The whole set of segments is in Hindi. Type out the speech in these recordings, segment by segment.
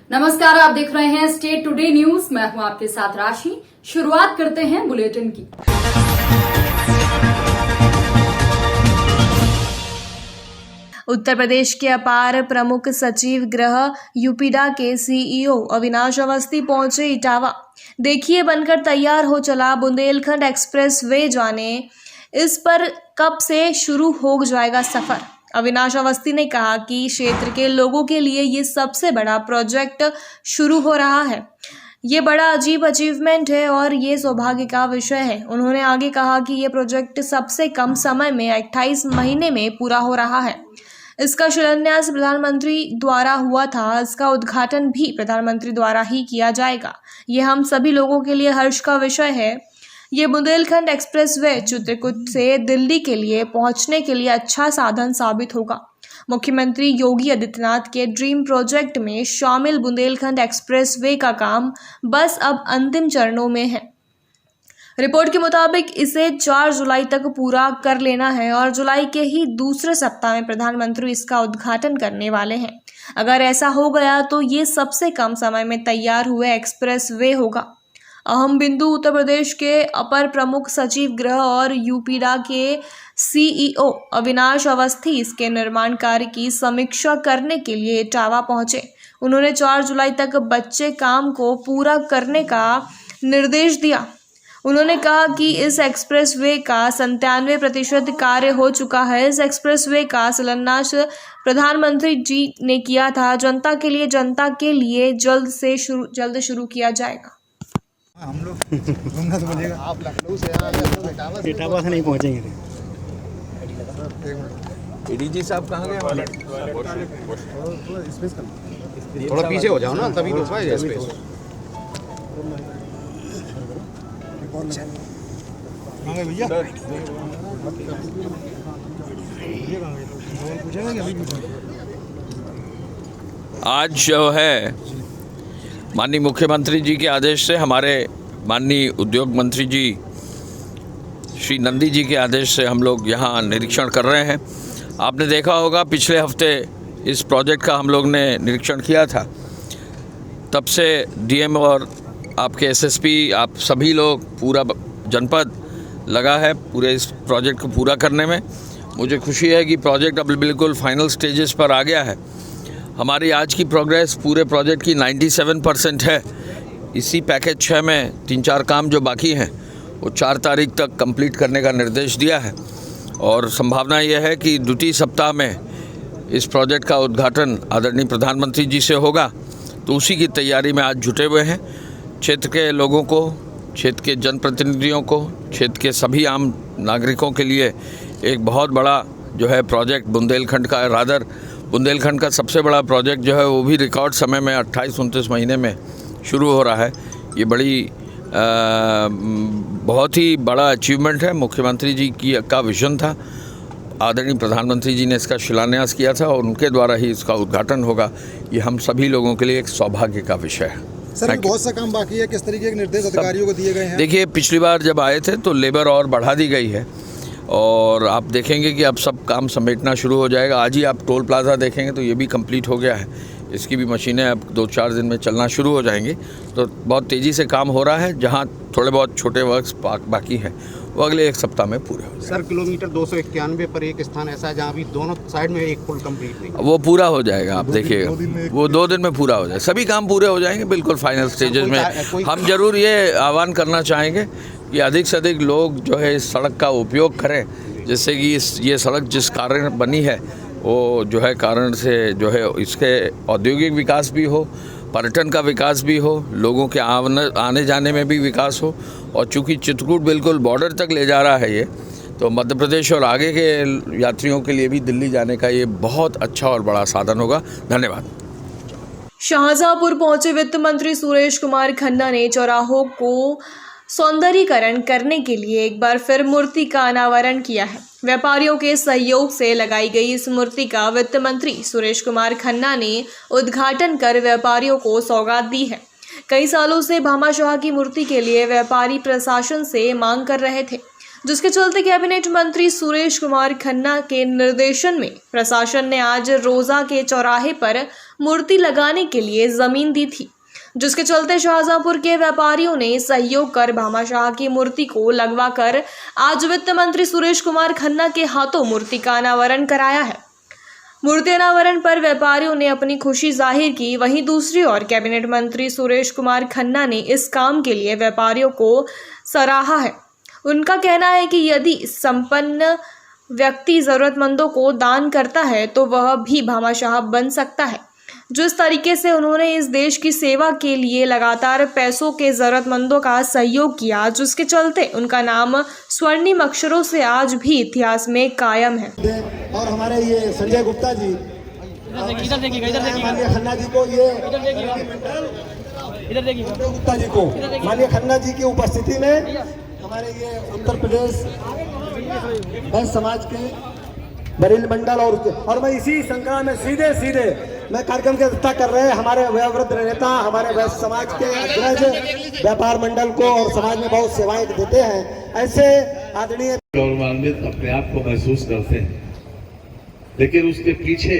नमस्कार, आप देख रहे हैं स्टेट टुडे न्यूज। मैं हूं आपके साथ राशि। शुरुआत करते हैं बुलेटिन की। उत्तर प्रदेश के अपर प्रमुख सचिव गृह यूपीडा के सीईओ अविनाश अवस्थी पहुंचे इटावा। देखिए बनकर तैयार हो चला बुंदेलखंड एक्सप्रेस वे, जाने इस पर कब से शुरू हो जाएगा सफर। अविनाश अवस्थी ने कहा कि क्षेत्र के लोगों के लिए ये सबसे बड़ा प्रोजेक्ट शुरू हो रहा है। ये बड़ा अजीब अचीवमेंट है और ये सौभाग्य का विषय है। उन्होंने आगे कहा कि ये प्रोजेक्ट सबसे कम समय में 28 महीने में पूरा हो रहा है। इसका शिलान्यास प्रधानमंत्री द्वारा हुआ था, इसका उद्घाटन भी प्रधानमंत्री द्वारा ही किया जाएगा। ये हम सभी लोगों के लिए हर्ष का विषय है। ये बुंदेलखंड एक्सप्रेसवे चित्रकूट से दिल्ली के लिए पहुंचने के लिए अच्छा साधन साबित होगा। मुख्यमंत्री योगी आदित्यनाथ के ड्रीम प्रोजेक्ट में शामिल बुंदेलखंड एक्सप्रेसवे का काम बस अब अंतिम चरणों में है। रिपोर्ट के मुताबिक इसे 4 जुलाई तक पूरा कर लेना है और जुलाई के ही दूसरे सप्ताह में प्रधानमंत्री इसका उद्घाटन करने वाले हैं। अगर ऐसा हो गया तो ये सबसे कम समय में तैयार हुए एक्सप्रेसवे होगा। अहम बिंदु उत्तर प्रदेश के अपर प्रमुख सचिव गृह और यूपीडा के सीईओ अविनाश अवस्थी इसके निर्माण कार्य की समीक्षा करने के लिए इटावा पहुंचे। उन्होंने 4 जुलाई तक बचे काम को पूरा करने का निर्देश दिया। उन्होंने कहा कि इस एक्सप्रेसवे का 97% कार्य हो चुका है। इस एक्सप्रेसवे का शिलान्यास प्रधानमंत्री जी ने किया था। जनता के लिए जल्द शुरू किया जाएगा। हम लोग घूमना तो बोलेगा। आप लखनऊ से इटावा से नहीं पहुंचेंगे। एडीजी साहब कहाँ गए? थोड़ा पीछे हो जाओ ना, तभी तो पाएगा स्पेस। भैया आज जो है माननीय मुख्यमंत्री जी के आदेश से, हमारे माननीय उद्योग मंत्री जी श्री नंदी जी के आदेश से हम लोग यहाँ निरीक्षण कर रहे हैं। आपने देखा होगा पिछले हफ्ते इस प्रोजेक्ट का हम लोग ने निरीक्षण किया था। तब से डीएम और आपके एसएसपी, आप सभी लोग, पूरा जनपद लगा है पूरे इस प्रोजेक्ट को पूरा करने में। मुझे खुशी है कि प्रोजेक्ट अब बिल्कुल फाइनल स्टेजेस पर आ गया है। हमारी आज की प्रोग्रेस पूरे प्रोजेक्ट की 97% है। इसी पैकेज 6 में 3-4 काम जो बाकी हैं वो 4 तारीख तक कंप्लीट करने का निर्देश दिया है और संभावना यह है कि द्वितीय सप्ताह में इस प्रोजेक्ट का उद्घाटन आदरणीय प्रधानमंत्री जी से होगा। तो उसी की तैयारी में आज जुटे हुए हैं। क्षेत्र के लोगों को, क्षेत्र के जनप्रतिनिधियों को, क्षेत्र के सभी आम नागरिकों के लिए एक बहुत बड़ा जो है प्रोजेक्ट बुंदेलखंड का, रादर बुंदेलखंड का सबसे बड़ा प्रोजेक्ट जो है वो भी रिकॉर्ड समय में 28-29 महीने में शुरू हो रहा है। ये बड़ी बहुत ही बड़ा अचीवमेंट है। मुख्यमंत्री जी का विजन था, आदरणीय प्रधानमंत्री जी ने इसका शिलान्यास किया था और उनके द्वारा ही इसका उद्घाटन होगा। ये हम सभी लोगों के लिए एक सौभाग्य का विषय है। सर, बहुत सा काम बाकी है, किस तरीके के निर्देश अधिकारियों को दिए गए हैं? देखिए, पिछली बार जब आए थे तो लेबर और बढ़ा दी गई है और आप देखेंगे कि अब सब काम समेटना शुरू हो जाएगा। आज ही आप टोल प्लाज़ा देखेंगे तो ये भी कंप्लीट हो गया है। इसकी भी मशीनें अब 2-4 दिन में चलना शुरू हो जाएंगी। तो बहुत तेज़ी से काम हो रहा है। जहाँ थोड़े बहुत छोटे वर्क्स बाकी हैं वो अगले 1 सप्ताह में पूरे हो जाएंगे। सर, किलोमीटर 291 पर एक स्थान ऐसा है जहाँ अभी दोनों साइड में एक पुल कंप्लीट नहीं, वो पूरा हो जाएगा। आप देखिएगा वो 2 दिन में पूरा हो जाएगा। सभी काम पूरे हो जाएंगे बिल्कुल फाइनल स्टेजेस में। हम जरूर ये आह्वान करना चाहेंगे कि अधिक से अधिक लोग जो है इस सड़क का उपयोग करें, जिससे कि ये सड़क जिस कारण बनी है वो जो है कारण से जो है इसके औद्योगिक विकास भी हो, पर्यटन का विकास भी हो, लोगों के आने जाने में भी विकास हो। और चूँकि चित्रकूट बिल्कुल बॉर्डर तक ले जा रहा है ये, तो मध्य प्रदेश और आगे के यात्रियों के लिए भी दिल्ली जाने का ये बहुत अच्छा और बड़ा साधन होगा। धन्यवाद। शाहजहांपुर पहुंचे वित्त मंत्री सुरेश कुमार खन्ना ने चौराहों को सौंदर्यीकरण करने के लिए एक बार फिर मूर्ति का अनावरण किया है। व्यापारियों के सहयोग से लगाई गई इस मूर्ति का वित्त मंत्री सुरेश कुमार खन्ना ने उद्घाटन कर व्यापारियों को सौगात दी है। कई सालों से भामाशाह की मूर्ति के लिए व्यापारी प्रशासन से मांग कर रहे थे, जिसके चलते कैबिनेट मंत्री सुरेश कुमार खन्ना के निर्देशन में प्रशासन ने आज रोजा के चौराहे पर मूर्ति लगाने के लिए जमीन दी थी, जिसके चलते शाहजहांपुर के व्यापारियों ने सहयोग कर भामाशाह की मूर्ति को लगवाकर आज वित्त मंत्री सुरेश कुमार खन्ना के हाथों मूर्ति का अनावरण कराया है। मूर्ति अनावरण पर व्यापारियों ने अपनी खुशी जाहिर की। वहीं दूसरी ओर कैबिनेट मंत्री सुरेश कुमार खन्ना ने इस काम के लिए व्यापारियों को सराहा है। उनका कहना है कि यदि संपन्न व्यक्ति जरूरतमंदों को दान करता है तो वह भी भामाशाह बन सकता है। जिस तरीके से उन्होंने इस देश की सेवा के लिए लगातार पैसों के जरूरतमंदों का सहयोग किया, जिसके चलते उनका नाम स्वर्णिम अक्षरों से आज भी इतिहास में कायम है। और हमारे ये संजय गुप्ता जी, माननीय खन्ना जी को, ये गुप्ता जी को माननीय खन्ना जी की उपस्थिति में हमारे ये उत्तर प्रदेश वैश्य समाज के बरेली मंडल और मैं इसी संक्रांत में सीधे मैं कार्यक्रम की अध्यक्षता कर रहे हैं हमारे वयोवृद्ध नेता, हमारे वैश्य समाज के अग्रज व्यापार मंडल को और समाज में बहुत सेवाएं देते हैं, ऐसे आदरणीय गौरवान्वित अपने आप को महसूस करते हैं। लेकिन उसके पीछे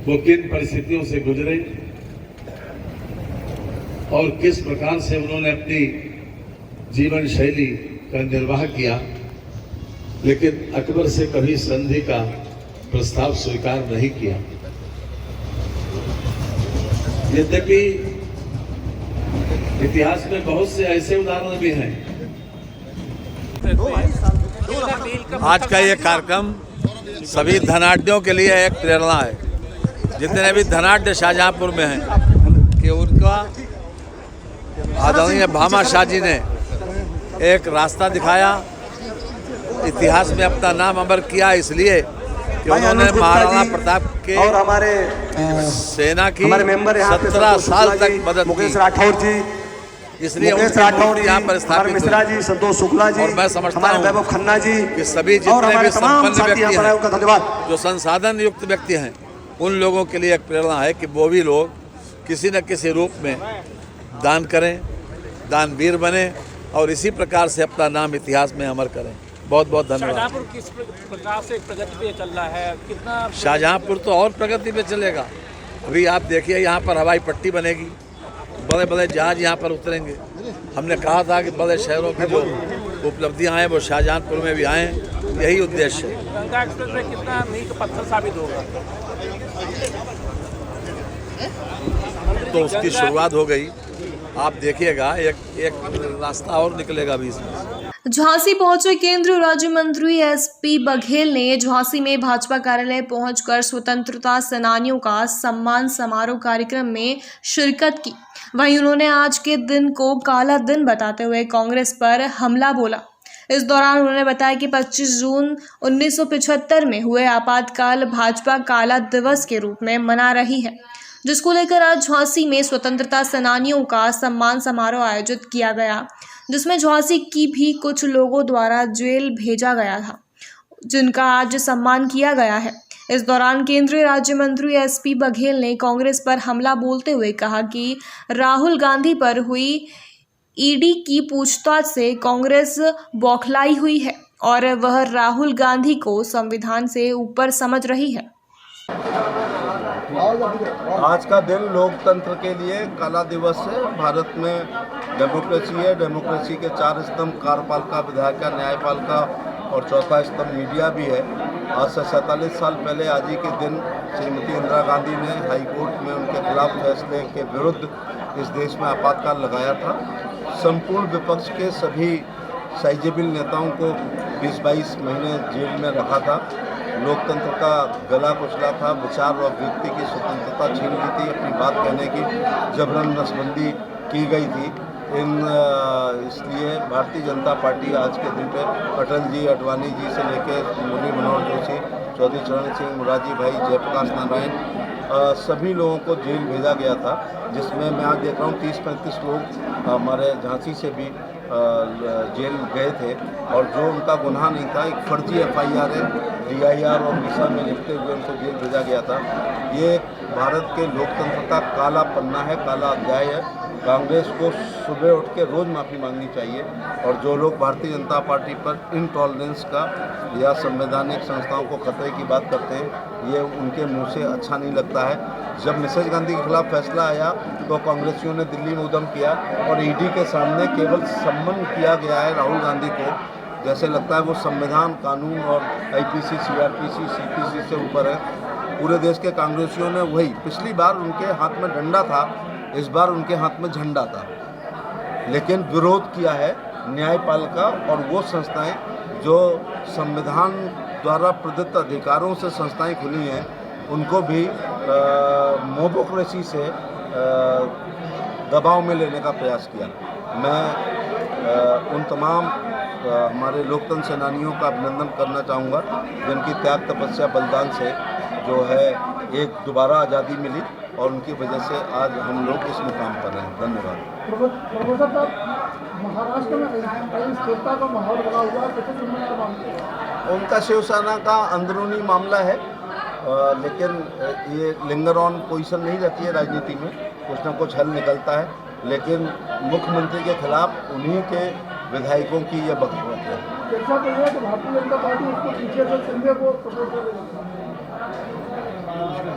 वो किन परिस्थितियों से गुजरे और किस प्रकार से उन्होंने अपनी जीवन शैली का निर्वाह किया, लेकिन अकबर से कभी संधि का प्रस्ताव स्वीकार नहीं किया। यद्यपि इतिहास में बहुत से ऐसे उदाहरण भी हैं। आज का ये कार्यक्रम सभी धनाढ्यों के लिए एक प्रेरणा है। जितने भी धनाढ्य शाहजहांपुर में हैं कि उनका आदरणीय भामाशाह जी ने एक रास्ता दिखाया, इतिहास में अपना नाम अमर किया, इसलिए कि उन्होंने महाराणा प्रताप के और हमारे सेना की हमारे मेंबर 17 साल तक मदद मुकेश की, राठौर जी, इसलिए यहाँ पर स्थापित मिश्रा जी, संतोष शुक्ला जी, और मैं समझता हूँ वैभव खन्ना जी कि सभी और जितने भी संपन्न व्यक्ति हैं, उनका धन्यवाद। जो संसाधन युक्त व्यक्ति हैं, उन लोगों के लिए एक प्रेरणा है कि वो भी लोग किसी न किसी रूप में दान करें, दानवीर बने और इसी प्रकार से अपना नाम इतिहास में अमर करें। बहुत बहुत धन्यवाद। शाहजहांपुर किस प्रकार से प्रगति पे चल रहा है? कितना शाहजहांपुर तो और प्रगति पे चलेगा। अभी आप देखिए यहाँ पर हवाई पट्टी बनेगी, बड़े बड़े जहाज यहाँ पर उतरेंगे। हमने कहा था कि बड़े शहरों की जो उपलब्धियाँ हैं वो शाहजहांपुर में भी आएँ, यही उद्देश्य है। गंगा एक्सप्रेस में कितना मील का पत्थर साबित होगा? तो उसकी शुरुआत हो गई, आप देखिएगा एक रास्ता और निकलेगा भी इसमें। झांसी पहुंचे केंद्रीय राज्य मंत्री एसपी बघेल ने झांसी में भाजपा कार्यालय पहुंचकर स्वतंत्रता सेनानियों का सम्मान समारोह कार्यक्रम में शिरकत की। वहीं उन्होंने आज के दिन को काला दिन बताते हुए कांग्रेस पर हमला बोला। इस दौरान उन्होंने बताया कि 25 जून 1975 में हुए आपातकाल भाजपा काला दिवस के रूप में मना रही है, जिसको लेकर आज झांसी में स्वतंत्रता सेनानियों का सम्मान समारोह आयोजित किया गया, जिसमें झांसी की भी कुछ लोगों द्वारा जेल भेजा गया था, जिनका आज सम्मान किया गया है। इस दौरान केंद्रीय राज्य मंत्री एसपी बघेल ने कांग्रेस पर हमला बोलते हुए कहा कि राहुल गांधी पर हुई ईडी की पूछताछ से कांग्रेस बौखलाई हुई है और वह राहुल गांधी को संविधान से ऊपर समझ रही है। आज का दिन लोकतंत्र के लिए काला दिवस है। भारत में डेमोक्रेसी है, डेमोक्रेसी के 4 स्तंभ कार्यपालिका, विधायिका, न्यायपालिका और चौथा स्तंभ मीडिया भी है। आज से 47 साल पहले आज ही के दिन श्रीमती इंदिरा गांधी ने हाई कोर्ट में उनके खिलाफ फैसले के विरुद्ध इस देश में आपातकाल लगाया था। संपूर्ण विपक्ष के सभी साइजेबल नेताओं को 20-22 महीने जेल में रखा था, लोकतंत्र का गला कुचला था, विचार और व्यक्ति की स्वतंत्रता छीन ली थी, अपनी बात कहने की जबरन नसबंदी की गई थी। इसलिए भारतीय जनता पार्टी आज के दिन पे अटल जी, अडवाणी जी से लेकर मुरली मनोहर जोशी, चौधरी चरण सिंह, मुरारजी भाई, जयप्रकाश नारायण, सभी लोगों को जेल भेजा गया था, जिसमें मैं आज देख रहा हूँ 30-35 लोग हमारे झांसी से भी जेल गए थे और जो उनका गुनाह नहीं था, एक फर्जी FIR DIR और विसा में लिखते हुए उनको जेल भेजा गया था। ये भारत के लोकतंत्र का काला पन्ना है, काला अध्याय है। कांग्रेस को सुबह उठ के रोज़ माफ़ी मांगनी चाहिए और जो लोग भारतीय जनता पार्टी पर इनटॉलरेंस का या संवैधानिक संस्थाओं को खतरे की बात करते हैं, ये उनके मुंह से अच्छा नहीं लगता है। जब मिसेज गांधी के खिलाफ फैसला आया तो कांग्रेसियों ने दिल्ली में उद्यम किया और ईडी के सामने केवल सम्मन किया गया है राहुल गांधी को, जैसे लगता है वो संविधान, कानून और आईपीसी, सीआरपीसी, सीपीसी से ऊपर है। पूरे देश के कांग्रेसियों ने वही, पिछली बार उनके हाथ में डंडा था, इस बार उनके हाथ में झंडा था, लेकिन विरोध किया है न्यायपालिका और वो संस्थाएं जो संविधान द्वारा प्रदत्त अधिकारों से संस्थाएं खुली हैं, उनको भी मोबोक्रेसी से दबाव में लेने का प्रयास किया। मैं उन तमाम हमारे लोकतंत्र सेनानियों का अभिनंदन करना चाहूँगा जिनकी त्याग, तपस्या, बलिदान से जो है एक दोबारा आज़ादी मिली और उनकी वजह से आज हम लोग इस मुकाम पर हैं। धन्यवाद। प्रोफेसर साहब, महाराष्ट्र में अस्थिरता का माहौल बना हुआ है, कैसे जिम्मेदार मानते हैं? उनका शिवसेना का अंदरूनी मामला है, लेकिन ये लिंगर ऑन पोजीशन नहीं रहती है राजनीति में, कुछ ना कुछ हल निकलता है। लेकिन मुख्यमंत्री के खिलाफ उन्हीं के विधायकों की ये बगावत है। ऐसा तो है कि भारतीय जनता पार्टी उसको पीछे से संजय को सपोर्ट करेगी।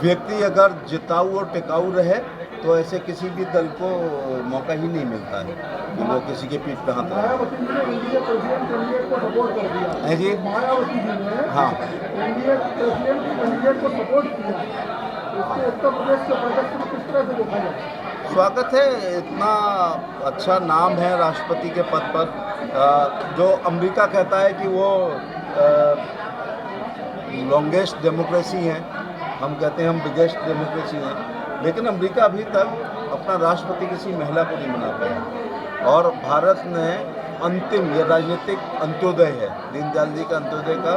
व्यक्ति अगर जिताऊ और टिकाऊ रहे तो ऐसे किसी भी दल को मौका ही नहीं मिलता है कि वो किसी के पीठ पे हाथ रहे। मायावती जी ने एनडीए प्रेसिडेंट कैंडिडेट को सपोर्ट कर दिया है जी। मायावती जी ने हाँ, एनडीए प्रेसिडेंट कैंडिडेट को सपोर्ट किया, इसको उत्तर प्रदेश के प्रोजेक्ट में किस तरह से देखा जाए? स्वागत है, इतना अच्छा नाम है राष्ट्रपति के पद पर। जो अमेरिका कहता है कि वो लॉन्गेस्ट डेमोक्रेसी है, हम कहते हैं हम बिगेस्ट डेमोक्रेसी हैं, लेकिन अमेरिका अभी तक अपना राष्ट्रपति किसी महिला को नहीं बना पाया। और भारत ने अंतिम, ये राजनीतिक अंत्योदय है, दीनदयाल जी का अंत्योदय का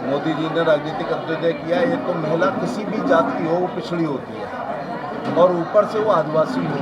मोदी जी ने राजनीतिक अंत्योदय किया। एक तो महिला किसी भी जात की हो, वो पिछड़ी होती है और ऊपर से वो आदिवासी हो,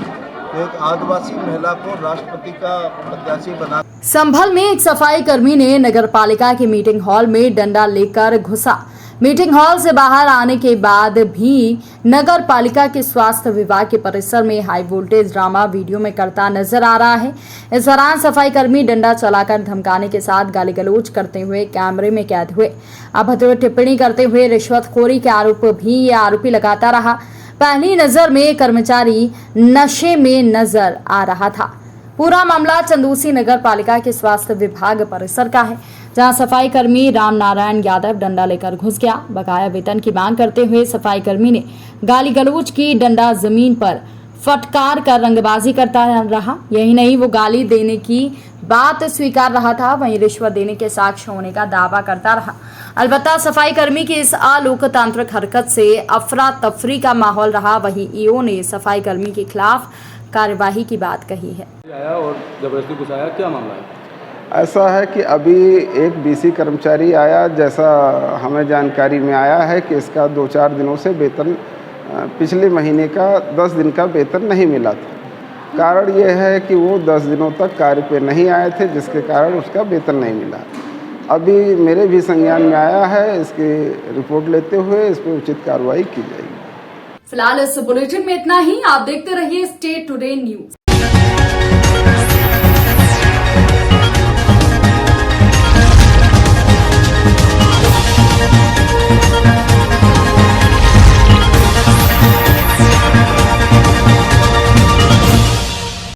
तो एक आदिवासी महिला को राष्ट्रपति का प्रत्याशी बना। संभल में एक सफाई कर्मी ने नगरपालिका के मीटिंग हॉल में डंडा लेकर घुसा। मीटिंग हॉल से बाहर आने के बाद भी नगर पालिका के स्वास्थ्य विभाग के परिसर में हाई वोल्टेज ड्रामा वीडियो में करता नजर आ रहा है। इस दौरान सफाई कर्मी डंडा चलाकर धमकाने के साथ गाली गलौज करते हुए कैमरे में कैद हुए। अभद्र टिप्पणी करते हुए रिश्वतखोरी के आरोप भी ये आरोपी लगाता रहा। पहली नजर में कर्मचारी नशे में नजर आ रहा था। पूरा मामला चंदूसी नगर पालिका के स्वास्थ्य विभाग परिसर का है, जहां सफाई कर्मी राम नारायण यादव डंडा लेकर घुस गया। बकाया वेतन की मांग करते हुए सफाई कर्मी ने गाली गलौज की, डंडा जमीन पर फटकार कर रंगबाजी करता रहा। यही नहीं, वो गाली देने की बात स्वीकार रहा था, वहीं रिश्वत देने के साक्ष्य होने का दावा करता रहा। अलबत्ता सफाई कर्मी की इस अलोकतांत्रिक हरकत से अफरा तफरी का माहौल रहा। वहीं ईओ ने सफाई कर्मी के खिलाफ कार्यवाही की बात कही है। आया और जबरदस्ती घुसाया, क्या मामला है? ऐसा है कि अभी एक बीसी कर्मचारी आया, जैसा हमें जानकारी में आया है कि इसका 2-4 दिनों से वेतन, पिछले महीने का 10 दिन का वेतन नहीं मिला था। कारण ये है कि वो 10 दिनों तक कार्य पे नहीं आए थे, जिसके कारण उसका वेतन नहीं मिला। अभी मेरे भी संज्ञान में आया है, इसकी रिपोर्ट लेते हुए इस पर उचित कार्रवाई की जाएगी। फिलहाल इस बुलेटिन में इतना ही। आप देखते रहिए स्टेट टुडे न्यूज।